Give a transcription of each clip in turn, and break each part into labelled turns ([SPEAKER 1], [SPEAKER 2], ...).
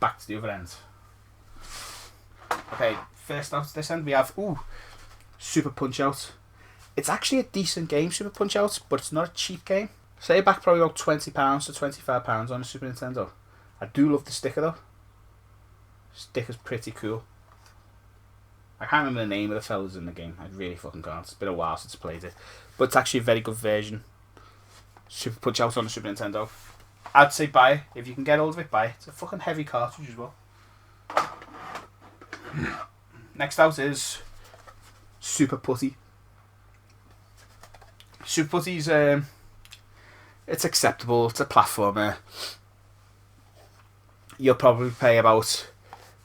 [SPEAKER 1] back to the other end. Okay, first out this end we have Super Punch-Out. It's actually a decent game, Super Punch-Out, but it's not a cheap game. Say back probably about £20 to £25 on a Super Nintendo. I do love the sticker though. Sticker's pretty cool. I can't remember the name of the fellas in the game. I really fucking can't. It's been a while since I played it. But it's actually a very good version. Super Punch-Out on the Super Nintendo. I'd say buy it. If you can get hold of it, buy it. It's a fucking heavy cartridge as well. Next out is Super Putty. Super Putty's it's acceptable. It's a platformer. You'll probably pay about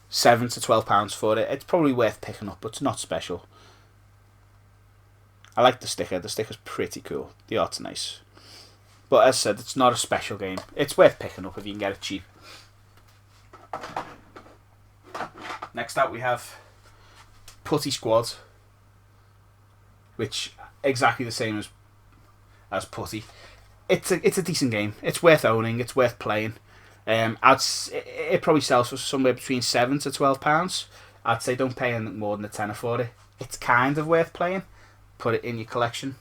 [SPEAKER 1] £7 to £12 for it. It's probably worth picking up, but it's not special. I like the sticker. The sticker's pretty cool. The art's nice. But as I said, it's not a special game. It's worth picking up if you can get it cheap. Next up we have Putty Squad, which exactly the same as Putty. It's a decent game. It's worth owning. It's worth playing. It probably sells for somewhere between £7 to £12. I'd say don't pay anything more than a tenner for it. It's kind of worth playing. Put it in your collection.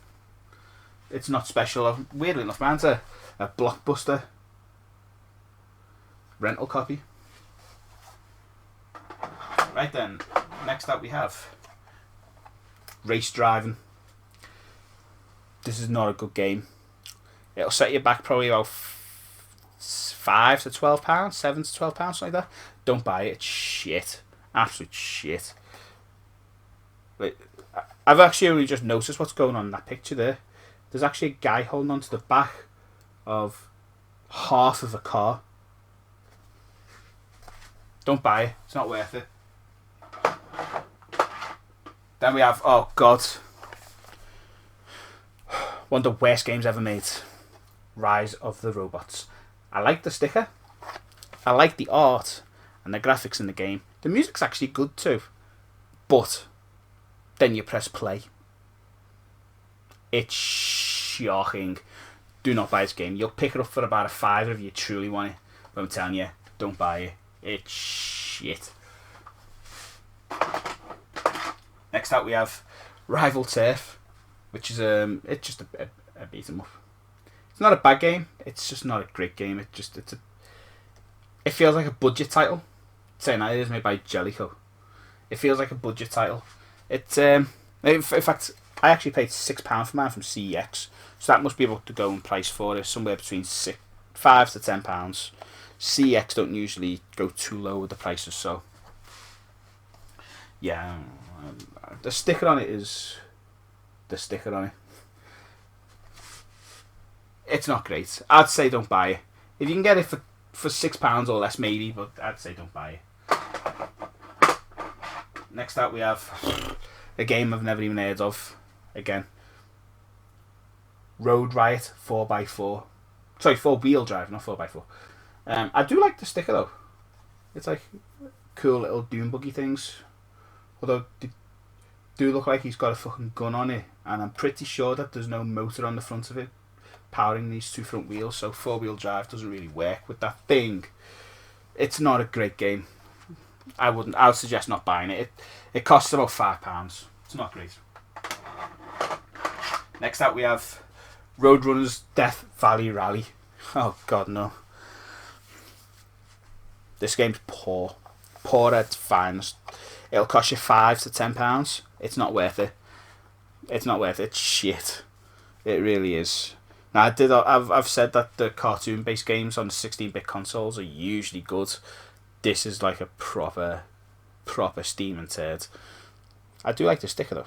[SPEAKER 1] It's not special. Weirdly enough, man, it's a Blockbuster rental copy. Right then, next up we have Race Driving. This is not a good game. It'll set you back probably about £5 to £12, £7 to £12, something like that. Don't buy it. It's shit. Absolute shit. Like, I've actually only just noticed what's going on in that picture there. There's actually a guy holding onto the back of half of a car. Don't buy it. It's not worth it. Then we have, oh god, one of the worst games ever made. Rise of the Robots. I like the sticker. I like the art and the graphics in the game. The music's actually good too. But then you press play. It's shocking. Do not buy this game. You'll pick it up for about a £5 if you truly want it. But I'm telling you, don't buy it. It's shit. Next up we have Rival Turf, which is it's just a beat 'em up. It's not a bad game. It's just not a great game. It feels like a budget title. Saying that, it is made by Jellico. It feels like a budget title. It's in fact, I actually paid £6 for mine from CEX, so that must be about the going price for it. Somewhere between £5 to £10. CEX don't usually go too low with the prices, so yeah. The sticker on it is the sticker on it. It's not great. I'd say don't buy it. If you can get it for £6 or less, maybe, but I'd say don't buy it. Next up we have a game I've never even heard of. Again, Road Riot 4x4. Sorry, 4-wheel drive, not 4x4. I do like the sticker though. It's like cool little dune buggy things. Although they do look like he's got a fucking gun on it, and I'm pretty sure that there's no motor on the front of it powering these two front wheels, so 4-wheel drive doesn't really work with that thing. It's not a great game. I would suggest not buying it. It costs about £5. It's not great. Next up we have Roadrunner's Death Valley Rally. Oh god, no. This game's poor. Poor at its finest. It'll cost you £5 to £10. It's not worth it. It's not worth it. It's shit. It really is. Now I've said that the cartoon-based games on the 16-bit consoles are usually good. This is like a proper steam and turd. I do like the sticker though.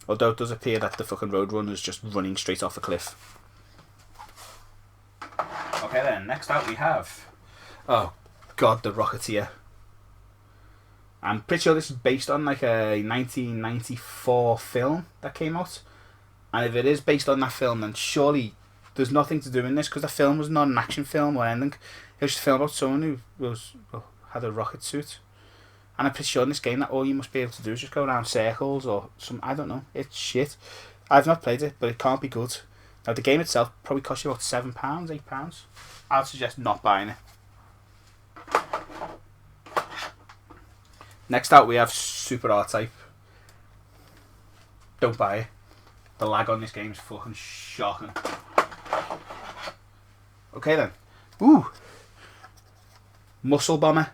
[SPEAKER 1] Although it does appear that the fucking Roadrunner is just running straight off a cliff. Okay then, next out we have, oh god, the Rocketeer. I'm pretty sure this is based on like a 1994 film that came out. And if it is based on that film, then surely there's nothing to do in this, because the film was not an action film or anything. It was just a film about someone who had a rocket suit. And I'm pretty sure in this game that all you must be able to do is just go around circles or some, I don't know. It's shit. I've not played it, but it can't be good. Now the game itself probably costs you about £7, £8. I'd suggest not buying it. Next out we have Super R-Type. Don't buy it. The lag on this game is fucking shocking. Okay then. Ooh. Muscle Bomber.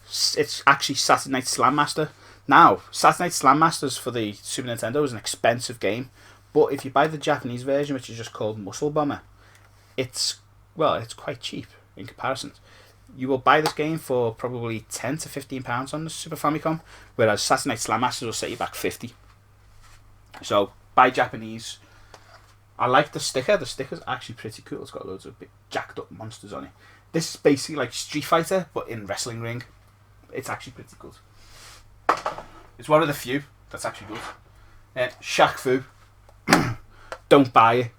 [SPEAKER 1] It's actually Saturday Night Slam Master. Now, Saturday Night Slam Masters for the Super Nintendo is an expensive game, but if you buy the Japanese version, which is just called Muscle Bomber, it's quite cheap in comparison. You will buy this game for probably £10 to £15 on the Super Famicom, whereas Saturday Night Slam Masters will set you back £50. So buy Japanese. I like the sticker. The sticker's actually pretty cool. It's got loads of big jacked up monsters on it. This is basically like Street Fighter, but in wrestling ring. It's actually pretty good. It's one of the few that's actually good. Shaq Fu. Don't buy it.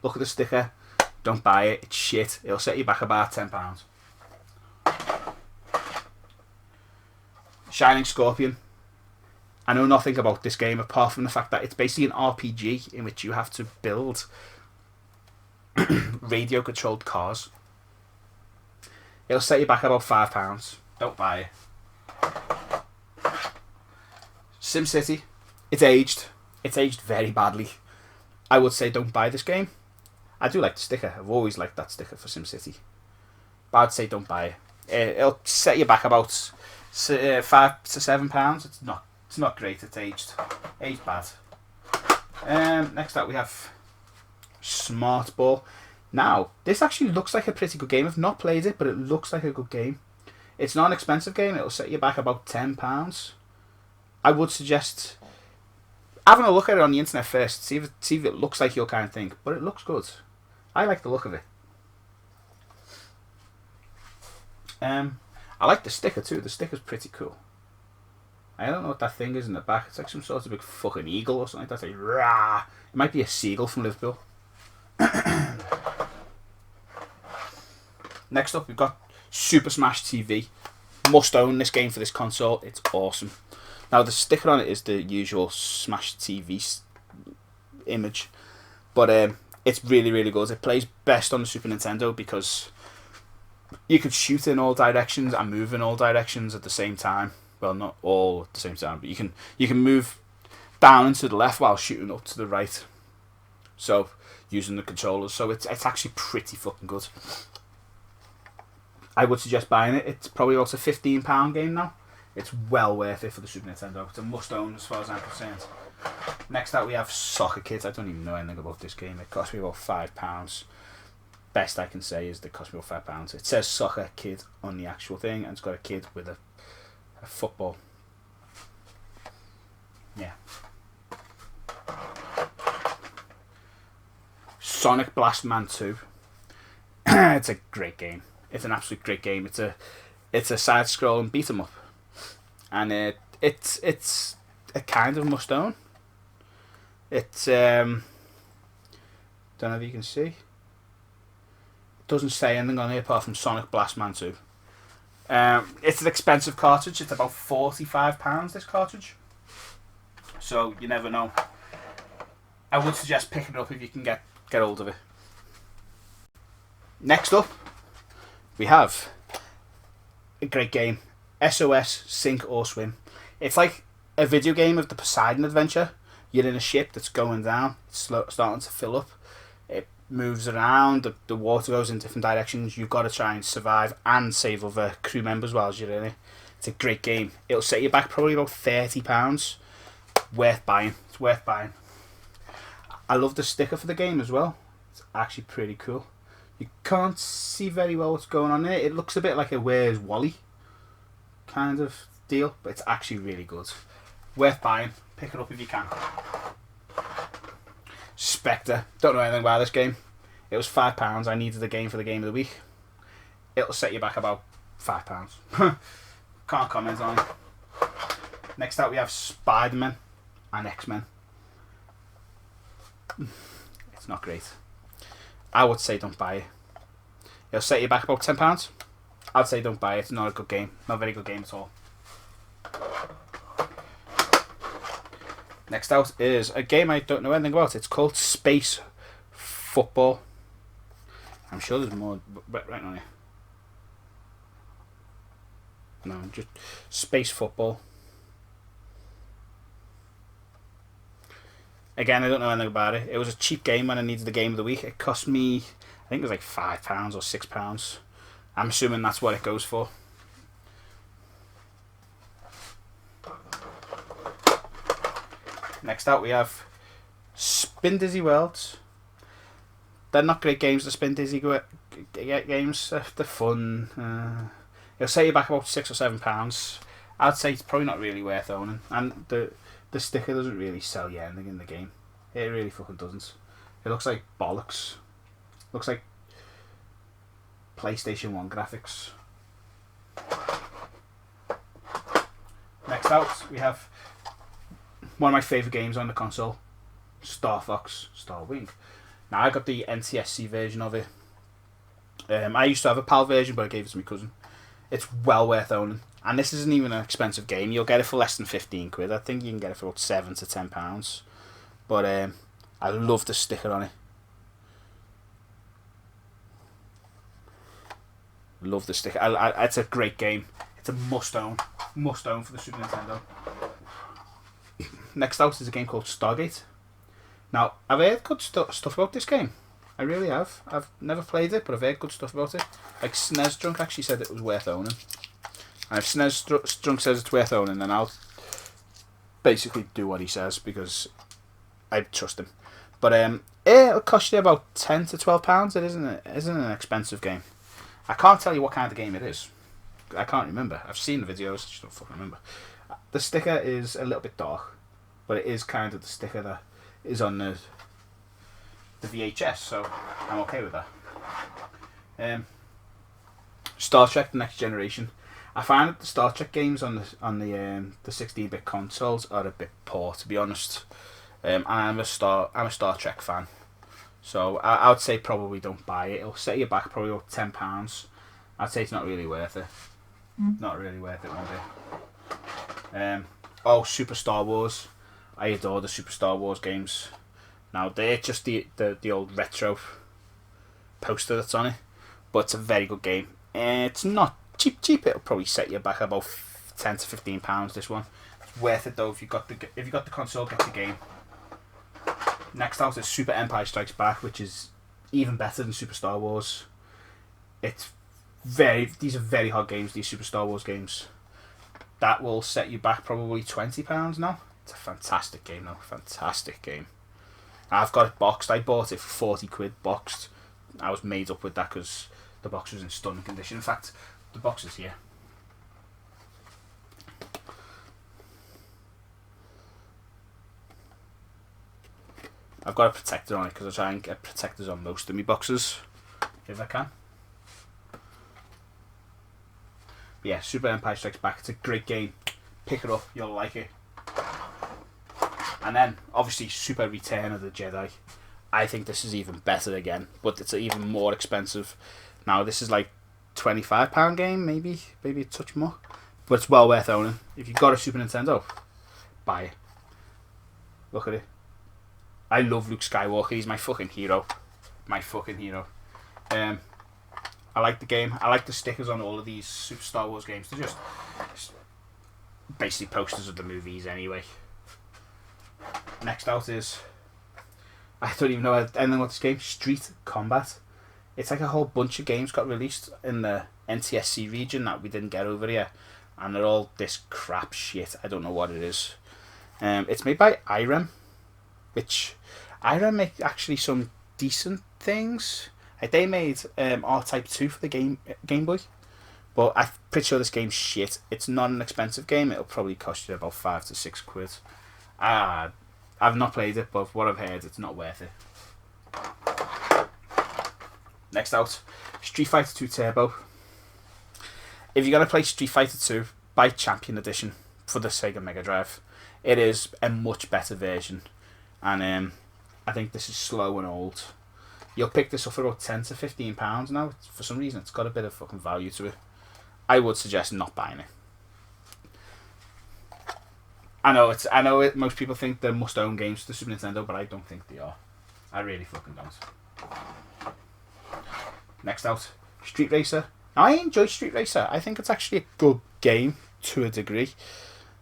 [SPEAKER 1] Look at the sticker. Don't buy it. It's shit. It'll set you back about £10. Shining Scorpion. I know nothing about this game apart from the fact that it's basically an RPG in which you have to build radio controlled cars. It'll set you back about £5. Don't buy it. SimCity. It's aged. It's aged very badly. I would say don't buy this game. I do like the sticker. I've always liked that sticker for SimCity. But I'd say don't buy it. It'll set you back about £5 to £7. It's not great. It's aged bad. Next up we have Smart Ball. Now, this actually looks like a pretty good game. I've not played it, but it looks like a good game. It's not an expensive game. It'll set you back about £10. I would suggest having a look at it on the internet first. See if it looks like your kind of thing. But it looks good. I like the look of it. I like the sticker too. The sticker's pretty cool. I don't know what that thing is in the back. It's like some sort of big fucking eagle or something like that. It's like, rah! It might be a seagull from Liverpool. Next up, we've got Super Smash TV. Must own this game for this console. It's awesome. Now, the sticker on it is the usual Smash TV image. But it's really, really good. It plays best on the Super Nintendo because you can shoot in all directions and move in all directions at the same time. Well, not all at the same time, but you can move down and to the left while shooting up to the right. So, using the controllers. So, it's actually pretty fucking good. I would suggest buying it. It's probably also a £15 game now. It's well worth it for the Super Nintendo. It's a must-own as far as I'm concerned. Next up, we have Soccer Kids. I don't even know anything about this game. It cost me about £5. Best I can say is that it cost me about £5. It says Soccer Kid on the actual thing, and it's got a kid with a football. Yeah. Sonic Blast Man 2. It's a great game. It's an absolute great game. It's a side-scrolling beat 'em up, and it's a kind of must own. It's don't know if you can see. It doesn't say anything on here apart from Sonic Blast Man 2. It's an expensive cartridge. It's about £45. This cartridge, so you never know. I would suggest picking it up if you can get hold of it. Next up, we have a great game, SOS Sink or Swim. It's like a video game of the Poseidon Adventure. You're in a ship that's going down. It's starting to fill up. It moves around. The water goes in different directions. You've got to try and survive and save other crew members while you're in it. It's a great game. It'll set you back probably about £30. Worth buying. It's worth buying. I love the sticker for the game as well. It's actually pretty cool. You can't see very well what's going on there. It looks a bit like a Where's Wally kind of deal, but it's actually really good. Worth buying. Pick it up if you can. Spectre. Don't know anything about this game. It was £5. I needed the game for the game of the week. It'll set you back about £5. Can't comment on it. Next up we have Spider-Man and X-Men. It's not great. I would say don't buy it. It'll set you back about £10. I'd say don't buy it. It's not a good game. Not a very good game at all. Next out is a game I don't know anything about. It's called Space Football. I'm sure there's more right on here. No, just space football. Again, I don't know anything about it. It was a cheap game when I needed the game of the week. It cost me, I think it was like £5 or £6. I'm assuming that's what it goes for. Next out we have Spin Dizzy Worlds. They're not great games, the Spin Dizzy games. They're fun. It'll set you back about £6 or £7. I'd say it's probably not really worth owning. And the sticker doesn't really sell you anything in the game. It really fucking doesn't. It looks like bollocks. Looks like PlayStation 1 graphics. Next out, we have one of my favourite games on the console, Star Fox Star Wing. Now, I got the NTSC version of it. I used to have a PAL version, but I gave it to my cousin. It's well worth owning. And this isn't even an expensive game. You'll get it for less than 15 quid. I think you can get it for about £7 to £10. But I love the sticker on it. Love the sticker. It's a great game. It's a must own. Must own for the Super Nintendo. Next out is a game called Stargate. Now, I've heard good stuff about this game. I really have. I've never played it, but I've heard good stuff about it. Like SNES Drunk actually said it was worth owning. And if SNES Drunk says it's worth owning, then I'll basically do what he says because I trust him. But it'll cost you about £10 to £12. It isn't an expensive game. I can't tell you what kind of game it is. I can't remember. I've seen the videos, I just don't fucking remember. The sticker is a little bit dark, but it is kind of the sticker that is on the VHS, so I'm okay with that. Star Trek: The Next Generation. I find that the Star Trek games on the 16-bit consoles are a bit poor, to be honest. I'm a Star Trek fan, so I would say probably don't buy it. It'll set you back probably about £10. I'd say it's not really worth it. Not really worth it one bit. Super Star Wars. I adore the Super Star Wars games. Now they're just the old retro poster that's on it, but it's a very good game. It's not cheap. It'll probably set you back about £10 to £15. This one, it's worth it though. If you got the console, get the game. Next out is Super Empire Strikes Back, which is even better than Super Star Wars. These are very hard games. These Super Star Wars games. That will set you back probably £20 now. It's a fantastic game though. Fantastic game. I've got it boxed. I bought it for 40 quid boxed. I was made up with that because the box was in stunning condition. In fact, the box is here. I've got a protector on it because I try and get protectors on most of my boxes if I can. But yeah, Super Empire Strikes Back. It's a great game. Pick it up. You'll like it. And then, obviously, Super Return of the Jedi. I think this is even better again, but it's even more expensive. Now, this is like £25 game, maybe a touch more. But it's well worth owning. If you've got a Super Nintendo, buy it. Look at it. I love Luke Skywalker. He's my fucking hero. My fucking hero. I like the game. I like the stickers on all of these Super Star Wars games. They're just basically posters of the movies anyway. Next out is, I don't even know anything about this game, Street Combat. It's like a whole bunch of games got released in the NTSC region that we didn't get over here, and they're all this crap shit. I don't know what it is. It's made by IREM, which IREM make actually some decent things. Like they made R-Type 2 for the Game Boy, but I'm pretty sure this game's shit. It's not an expensive game. It'll probably cost you about £5 to £6. I've not played it, but what I've heard, it's not worth it. Next out, Street Fighter 2 Turbo. If you're going to play Street Fighter 2, buy Champion Edition for the Sega Mega Drive. It is a much better version, and I think this is slow and old. You'll pick this up for about £10 to £15 now. For some reason, it's got a bit of fucking value to it. I would suggest not buying it. I know most people think they're must-own games to the Super Nintendo, but I don't think they are. I really fucking don't. Next out, Street Racer Now, I enjoy Street Racer. I think it's actually a good game to a degree.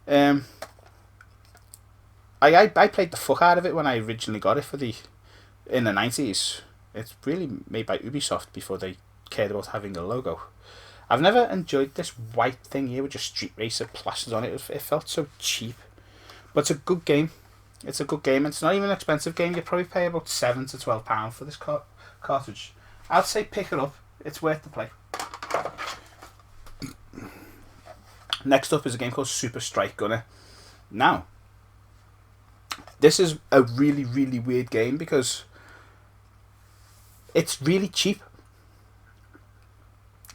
[SPEAKER 1] I played the fuck out of it when I originally got it in the 90s. It's really made by Ubisoft before they cared about having a logo. I've never enjoyed this white thing here with just Street Racer plastered on it. It felt so cheap. But it's a good game. It's a good game. It's not even an expensive game. You probably pay about £7 to £12 for this cartridge. I'd say pick it up. It's worth the play. Next up is a game called Super Strike Gunner. Now, this is a really, really weird game because it's really cheap.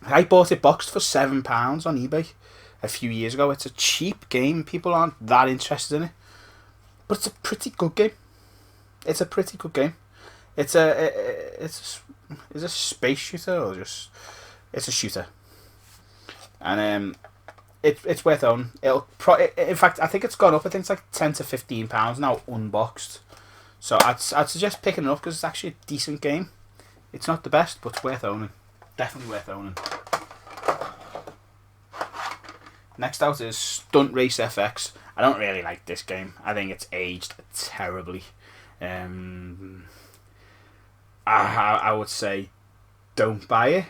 [SPEAKER 1] I bought it boxed for £7 on eBay a few years ago. It's a cheap game. People aren't that interested in it. But it's a pretty good game. It's a pretty good game. It's a space shooter or just... It's a shooter. And it's worth owning. In fact, I think it's gone up. I think it's like £10 to £15 now unboxed. So I'd suggest picking it up because it's actually a decent game. It's not the best, but it's worth owning. Definitely worth owning. Next out is Stunt Race FX. I don't really like this game. I think it's aged terribly. I would say don't buy it.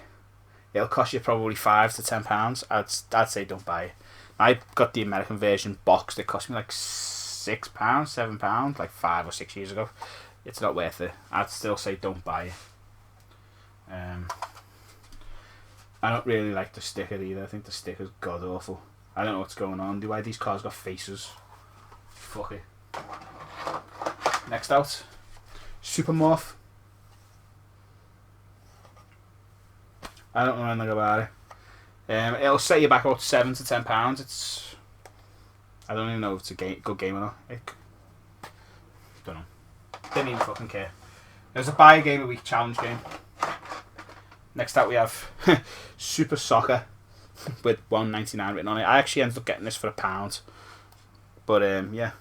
[SPEAKER 1] It'll cost you probably £5 to £10. I'd say don't buy it. I got the American version boxed. It cost me like £6, £7, like 5 or 6 years ago. It's not worth it. I'd still say don't buy it. I don't really like the sticker either. I think the sticker's god awful. I don't know what's going on. Why these cars got faces? Fuck it. Next out, Super Morph. I don't know anything about it. It'll set you back about £7 to £10. It's... I don't even know if it's a good game or not. Don't know. Didn't even fucking care. There's a buy a game a week challenge game. Next out we have Super Soccer with $1.99 written on it. I actually ended up getting this for £1. But yeah.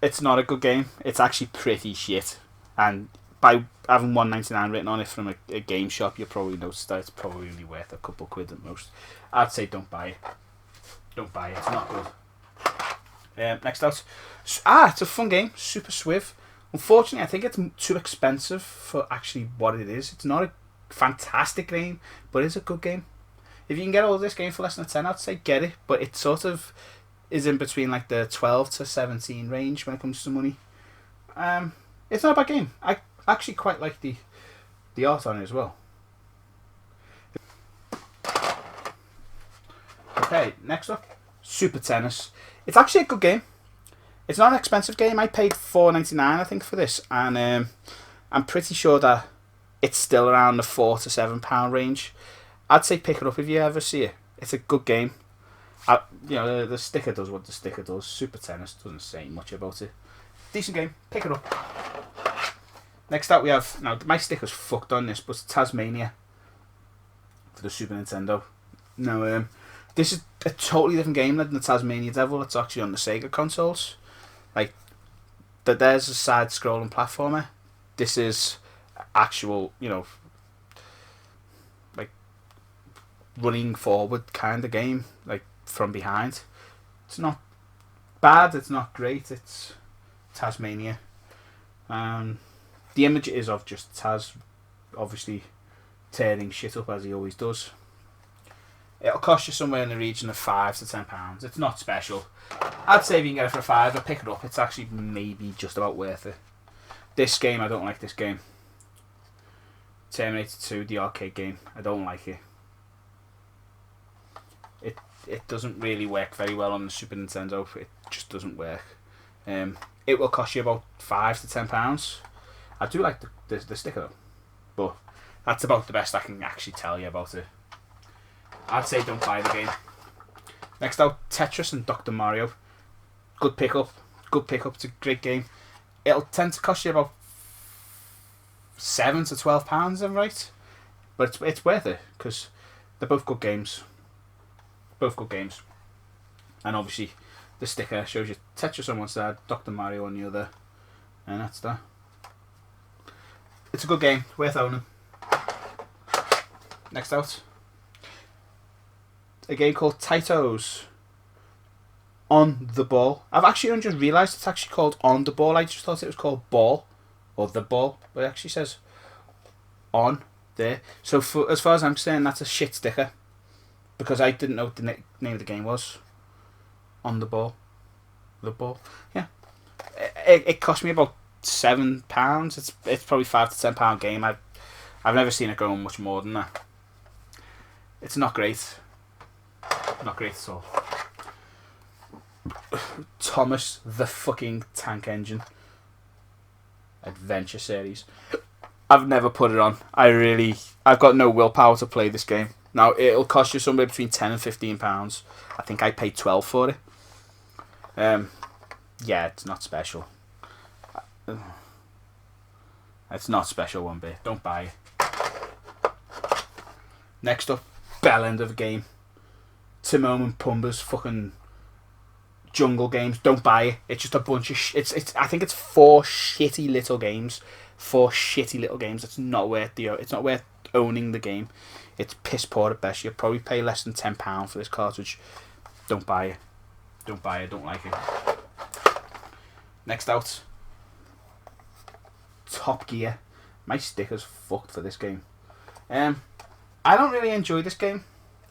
[SPEAKER 1] It's not a good game. It's actually pretty shit. And by having $1.99 written on it from a game shop, you'll probably notice that it's probably only worth a couple quid at most. I'd say don't buy it. Don't buy it. It's not good. Next out. It's a fun game. Super Swiv. Unfortunately, I think it's too expensive for actually what it is. It's not a fantastic game, but it's a good game. If you can get all this game for less than a 10, I'd say get it. But it sort of is in between like the 12 to 17 range when it comes to money. It's not a bad game. I actually quite like the art on it as well. Okay, next up, Super Tennis. It's actually a good game. It's not an expensive game. I paid $4.99 I think for this, and I'm pretty sure that it's still around the £4 to £7 range. I'd say pick it up if you ever see it. It's a good game. The sticker does what the sticker does. Super Tennis doesn't say much about it. Decent game. Pick it up. Next up we have, now my sticker's fucked on this, but Tasmania for the Super Nintendo. Now this is a totally different game than the Tasmania Devil. It's actually on the Sega consoles. Like, there's a side-scrolling platformer. This is actual, like running forward kind of game, like from behind. It's not bad. It's not great. It's Tasmania. The image is of just Taz, obviously tearing shit up as he always does. It'll cost you somewhere in the region of £5 to £10. It's not special. I'd say if you can get it for £5, pick it up. It's actually maybe just about worth it. This game, I don't like this game. Terminator 2, the arcade game. I don't like it. It doesn't really work very well on the Super Nintendo. It just doesn't work. It will cost you about £5 to £10. I do like the sticker though, but that's about the best I can actually tell you about it. I'd say don't buy the game. Next out, Tetris and Dr. Mario. Good pickup. It's a great game. It'll tend to cost you about £7 to £12, I'm right, but it's worth it because they're both good games. And obviously the sticker shows you Tetris on one side, Dr. Mario on the other, and that's that. It's a good game, worth owning. Next out, a game called Taito's On the Ball. I've actually only just realised it's actually called On the Ball. I just thought it was called Ball or The Ball, but it actually says On there. So as far as I'm concerned, that's a shit sticker because I didn't know what the name of the game was. On the Ball, The Ball. Yeah, it cost me about £7. It's probably £5 to £10 game. I've never seen it go much more than that. It's not great. Not great at all. Thomas the fucking Tank Engine Adventure Series. I've never put it on. I've got no willpower to play this game. Now it'll cost you somewhere between £10 and £15. I think I paid £12 for it. Yeah, it's not special. It's not special one bit. Don't buy it. Next up, bell end of the game. Timon and Pumbaa's fucking jungle games. Don't buy it. It's just a bunch of it's. I think it's 4 shitty little games. 4 shitty little games. It's not worth It's not worth owning the game. It's piss poor at best. You'll probably pay less than £10 for this cartridge. Don't buy it. Don't buy it. Don't like it. Next out, Top Gear. My sticker's fucked for this game. I don't really enjoy this game.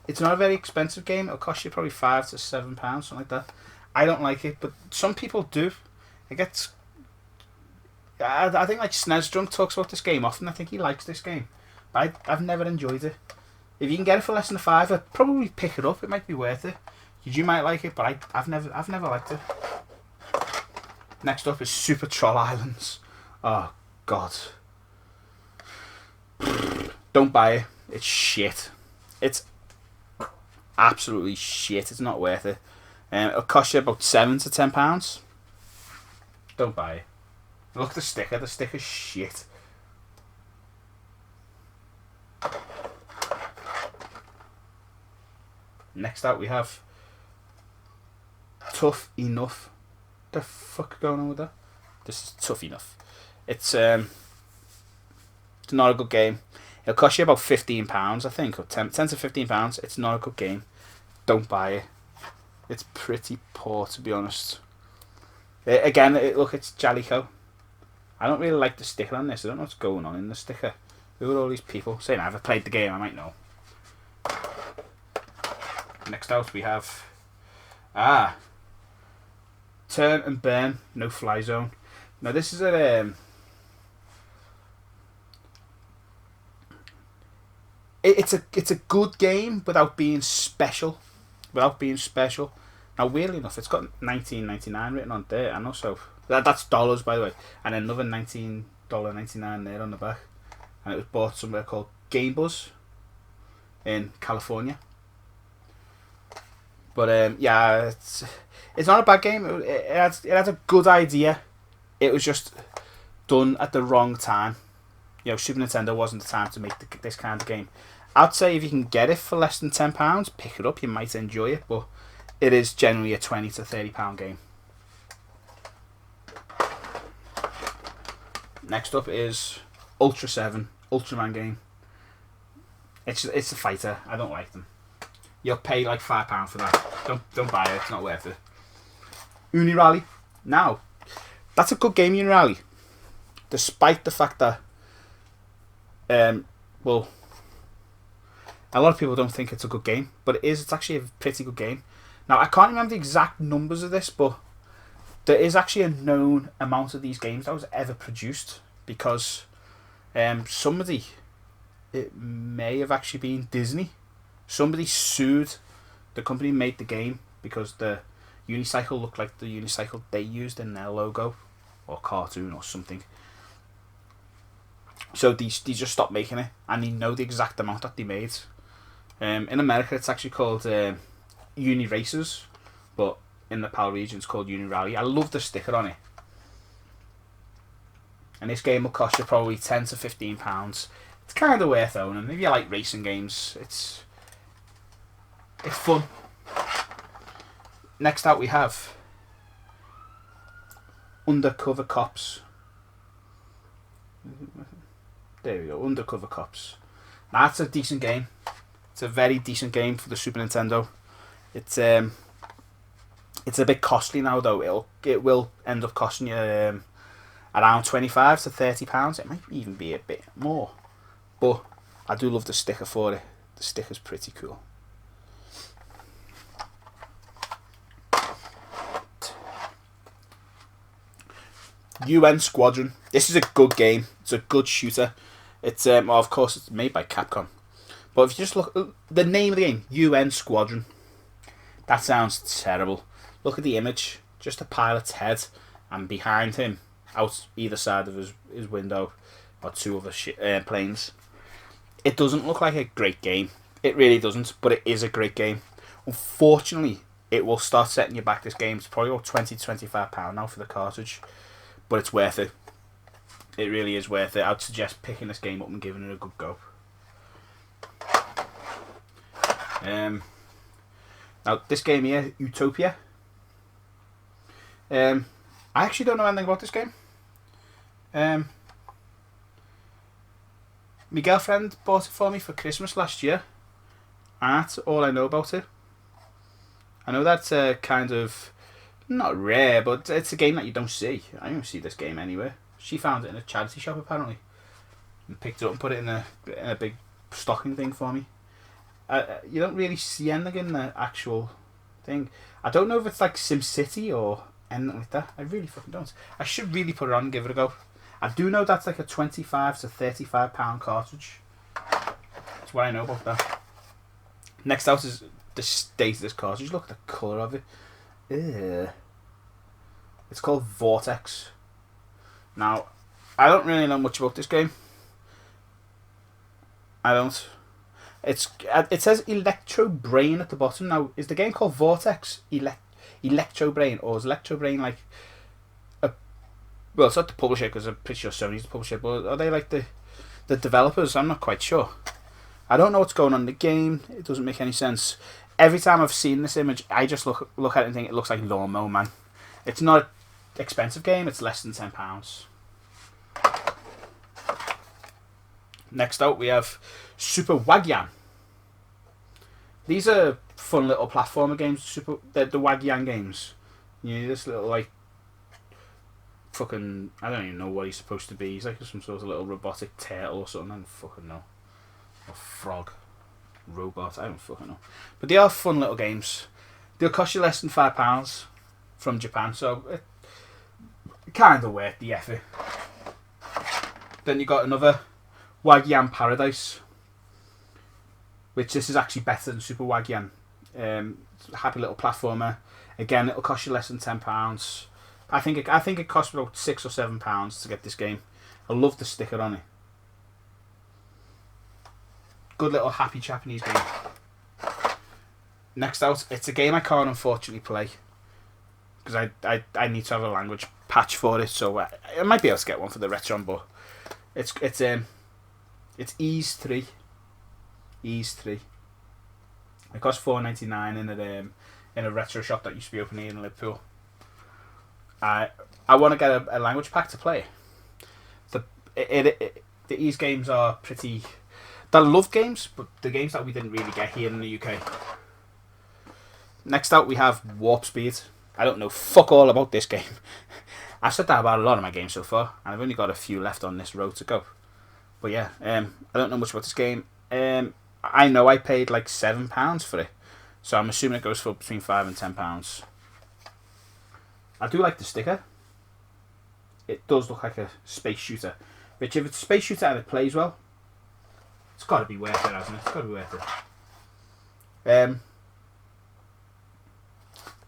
[SPEAKER 1] It's not a very expensive game. It'll cost you probably £5 to £7, something like that. I don't like it, but some people do. It gets. I think like SNES Drunk talks about this game often. I think he likes this game, but I've never enjoyed it. If you can get it for less than £5, I'd probably pick it up. It might be worth it. You might like it, but I've never liked it. Next up is Super Troll Islands. Oh God! Don't buy it. It's shit. It's absolutely shit. It's not worth it. It'll cost you about £7 to £10. Don't buy it. Look at the sticker. The sticker's shit. Next out we have Tough Enough. The fuck going on with that? This is Tough Enough. It's not a good game. It'll cost you about £15, I think, or 10 to £15. It's not a good game. Don't buy it. It's pretty poor, to be honest. Look, it's Jalico. I don't really like the sticker on this. I don't know what's going on in the sticker. Who are all these people? Saying I've played the game, I might know. Next out we have Turn and Burn No Fly Zone. Now this is it's a good game without being special. Now weirdly enough, it's got $19.99 written on there, and also that's dollars, by the way, and another $19.99 there on the back, and it was bought somewhere called Game Buzz in California. But yeah, it's not a bad game. It has a good idea. It was just done at the wrong time. You know, Super Nintendo wasn't the time to make this kind of game. I'd say if you can get it for less than £10, pick it up. You might enjoy it, but it is generally a £20 to £30 game. Next up is Ultra 7, Ultraman game. It's a fighter. I don't like them. You'll pay like £5 for that. Don't buy it. It's not worth it. Unirally. Now, that's a good game, Unirally. Despite the fact that, well, a lot of people don't think it's a good game, but it is. It's actually a pretty good game. Now, I can't remember the exact numbers of this, but there is actually a known amount of these games that was ever produced, because somebody, it may have actually been Disney, somebody sued the company who made the game because the unicycle looked like the unicycle they used in their logo or cartoon or something. So they just stopped making it, and they know the exact amount that they made. In America, it's actually called Uni Racers, but in the PAL region, it's called Uni Rally. I love the sticker on it. And this game will cost you probably £10 to £15. It's kind of worth owning. If you like racing games, it's fun. Next out we have Undercover Cops. There we go, Undercover Cops. That's a decent game. It's a very decent game for the Super Nintendo. It's a bit costly now though. It will end up costing you around £25 to £30. It might even be a bit more, but I do love the sticker for it. The sticker's pretty cool. UN Squadron. This is a good game. It's a good shooter. It's well, of course it's made by Capcom. But if you just look at the name of the game, UN Squadron. That sounds terrible. Look at the image. Just a pilot's head, and behind him, out either side of his window, are two other planes. It doesn't look like a great game. It really doesn't, but it is a great game. Unfortunately, it will start setting you back, this game. It's probably about £20 to £25 now for the cartridge. But it's worth it. It really is worth it. I'd suggest picking this game up and giving it a good go. Now, this game here, Utopia. I actually don't know anything about this game. My girlfriend bought it for me for Christmas last year. And that's all I know about it. I know that's kind of... not rare, but it's a game that you don't see. I don't see this game anywhere. She found it in a charity shop apparently, and picked it up and put it in a big stocking thing for me. You don't really see anything in the actual thing. I don't know if it's like SimCity or anything like that. I really fucking don't. I should really put it on and give it a go. I do know that's like a £25 to £35 cartridge. That's what I know about that. Next out is the state of this cartridge. Look at the colour of it. Ew. It's called Vortex. Now, I don't really know much about this game. I don't. It says Electro Brain at the bottom. Now, is the game called Vortex Electro Brain, or is Electro Brain like a... well, it's not the publisher, because I'm pretty sure Sony's the publisher, but are they like the developers? I'm not quite sure. I don't know what's going on in the game. It doesn't make any sense. Every time I've seen this image, I just look at it and think it looks like Lawnmower Man. It's not an expensive game. It's less than £10. Next out, we have Super Wagyan. These are fun little platformer games. The Wagyan games. You know, this little like fucking... I don't even know what he's supposed to be. He's like some sort of little robotic turtle or something. I don't fucking know. Or frog. Robot, I don't fucking know. But they are fun little games. They'll cost you less than £5 from Japan, so it kind of worth the effort. Then you got another Wagyan Paradise, which this is actually better than Super Wagyan. Happy little platformer. Again, it'll cost you less than £10. I think it costs about £6 or £7 to get this game. I love the sticker on it. Good little happy Japanese game. Next out, it's a game I can't unfortunately play because I need to have a language patch for it, so I might be able to get one for the Retron, but it's Ease 3. Ease 3. It costs $4.99 in a retro shop that used to be open here in Liverpool. I want to get a language pack to play. The Ease games are pretty... I love games, but the games that we didn't really get here in the UK. Next out, we have Warp Speed. I don't know fuck all about this game. I've said that about a lot of my games so far, and I've only got a few left on this road to go. But yeah, I don't know much about this game. I know I paid like £7 for it, so I'm assuming it goes for between £5 and £10. I do like the sticker. It does look like a space shooter, which if it's a space shooter and it plays well, it's got to be worth it, hasn't it? It's got to be worth it.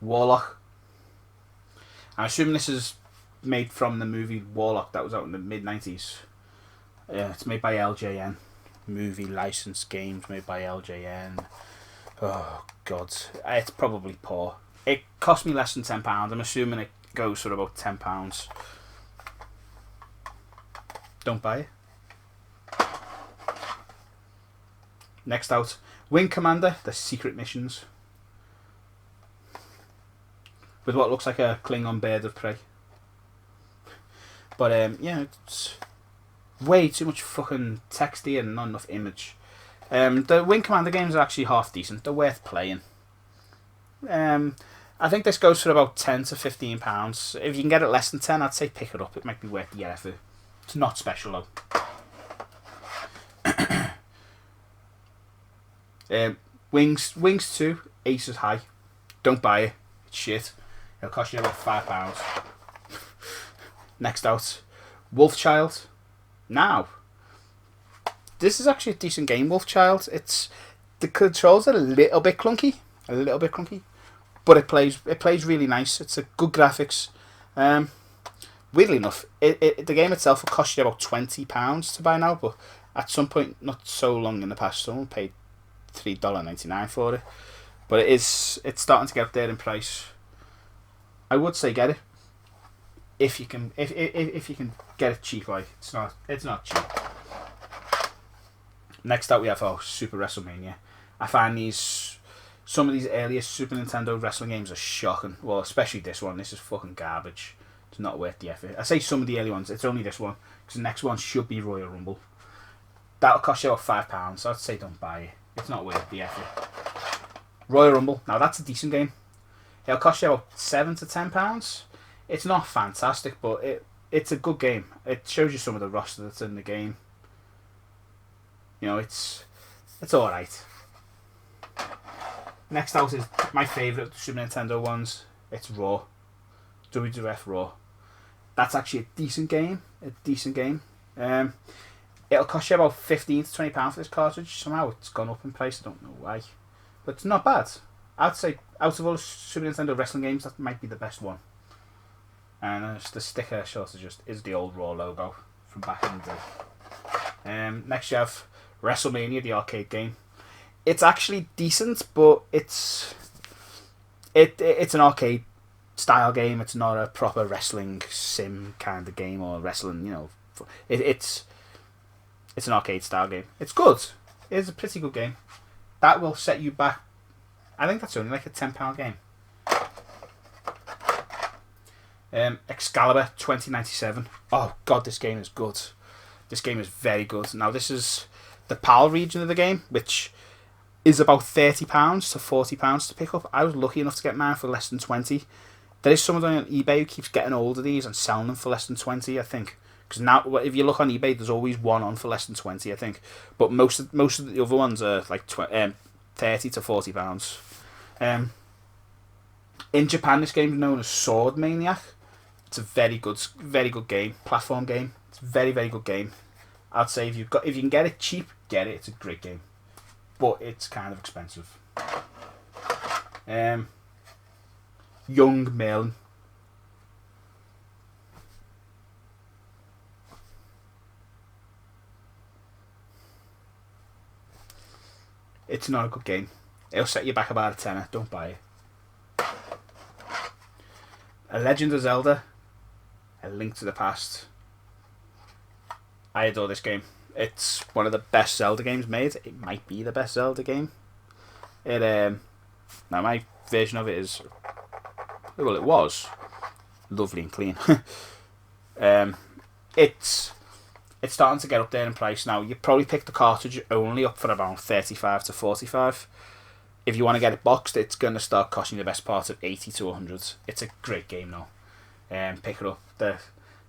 [SPEAKER 1] Warlock. I'm assuming this is made from the movie Warlock that was out in the mid-90s. It's made by LJN. Movie license games made by LJN. Oh, God. It's probably poor. It cost me less than £10. I'm assuming it goes for about £10. Don't buy it. Next out, Wing Commander, The Secret Missions. With what looks like a Klingon bird of prey. But yeah, it's way too much fucking text here and not enough image. The Wing Commander games are actually half decent. They're worth playing. I think this goes for about £10 to £15. If you can get it less than 10, I'd say pick it up. It might be worth the effort. It's not special though. Wings 2, Aces High. Don't buy it. It's shit. It'll cost you about £5. Next out, Wolfchild. Now, this is actually a decent game, Wolfchild. The controls are a little bit clunky, but it plays really nice. It's a good graphics. Weirdly enough, the game itself will cost you about £20 to buy now, but at some point, not so long in the past, someone paid $3.99 for it. But it's starting to get up there in price. I would say get it if you can get it cheap. Like it's not cheap. Next up we have Super WrestleMania. I find some of these earliest Super Nintendo wrestling games are shocking. Well, especially this one. This is fucking garbage. It's not worth the effort. I say some of the early ones. It's only this one because the next one should be Royal Rumble. That'll cost you about £5. So I'd say don't buy it. It's not worth the effort. Royal Rumble. Now that's a decent game. It'll cost you about £7 to £10. It's not fantastic, but it's a good game. It shows you some of the roster that's in the game. You know, it's all right. Next out is my favourite Super Nintendo ones. It's Raw. WWF Raw. That's actually a decent game. It'll cost you about £15 to £20 for this cartridge. Somehow it's gone up in price. I don't know why. But it's not bad. I'd say out of all the Super Nintendo wrestling games, that might be the best one. And the sticker shortage is the old Raw logo from back in the day. Next you have WrestleMania, the arcade game. It's actually decent, but it's an arcade style game. It's not a proper wrestling sim kind of game or wrestling. You know, it's an arcade style game. It's good. It's a pretty good game. That will set you back. I think that's only like a £10 game. Excalibur 2097. Oh god, this game is good. This game is very good. Now this is the PAL region of the game, which is about £30 to £40 to pick up. I was lucky enough to get mine for less than 20. There is someone on eBay who keeps getting hold of these and selling them for less than 20, I think. Because now, if you look on eBay, there's always one on for less than 20, I think. But most of the other ones are like £30 to £40. In Japan, this game is known as Sword Maniac. It's a very good game, platform game. It's a very, very good game. I'd say if you can get it cheap, get it. It's a great game, but it's kind of expensive. Young Merlin. It's not a good game. It'll set you back about a tenner. Don't buy it. A Legend of Zelda. A Link to the Past. I adore this game. It's one of the best Zelda games made. It might be the best Zelda game. Now my version of it is, well, it was lovely and clean. It's starting to get up there in price now. You probably pick the cartridge only up for about £35 to £45. If you want to get it boxed, it's going to start costing you the best part of £80 to £100. It's a great game now. Pick it up. The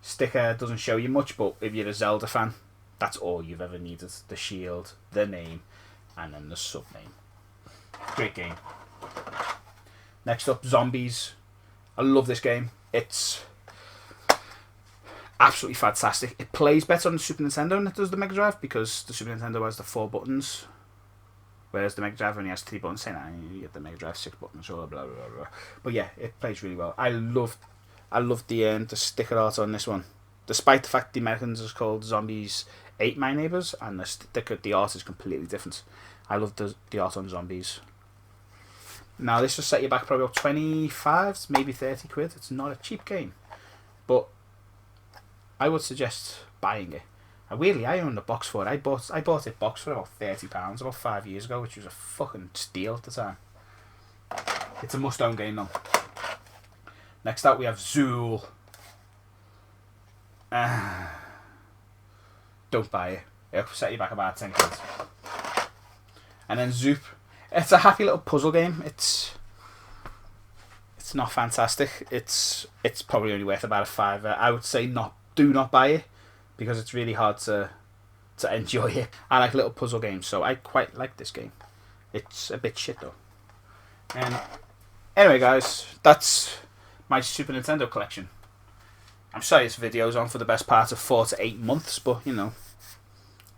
[SPEAKER 1] sticker doesn't show you much, but if you're a Zelda fan, that's all you've ever needed. The shield, the name, and then the sub-name. Great game. Next up, Zombies. I love this game. It's absolutely fantastic. It plays better on the Super Nintendo than it does the Mega Drive, because the Super Nintendo has the 4 buttons, whereas the Mega Drive only has 3 buttons. Saying that, you get the Mega Drive 6 buttons, blah blah blah blah. But yeah, it plays really well. I love the sticker art on this one, despite the fact the Americans is called Zombies Ate My Neighbors, and the art is completely different. I love the art on Zombies. Now this will set you back probably about 25, maybe 30 quid. It's not a cheap game, but I would suggest buying it. And weirdly, I own the box for it. I bought it box for about £30 about 5 years ago, which was a fucking steal at the time. It's a must-own game though. Next up we have Zool. Don't buy it. It'll set you back about 10 quid. And then Zoop, it's a happy little puzzle game. It's not fantastic. It's probably only worth about a £5. I would say do not buy it, because it's really hard to enjoy it. I like little puzzle games, so I quite like this game. It's a bit shit though. And anyway, guys, that's my Super Nintendo collection. I'm sorry this video's on for the best part of 4 to 8 months, but you know,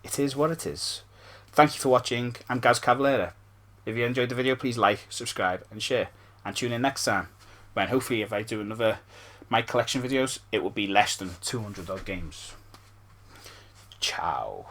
[SPEAKER 1] it is what it is. Thank you for watching. I'm Gaz Cavalera. If you enjoyed the video, please like, subscribe and share, and tune in next time when hopefully if I do another my collection videos, it will be less than 200 odd games. Ciao.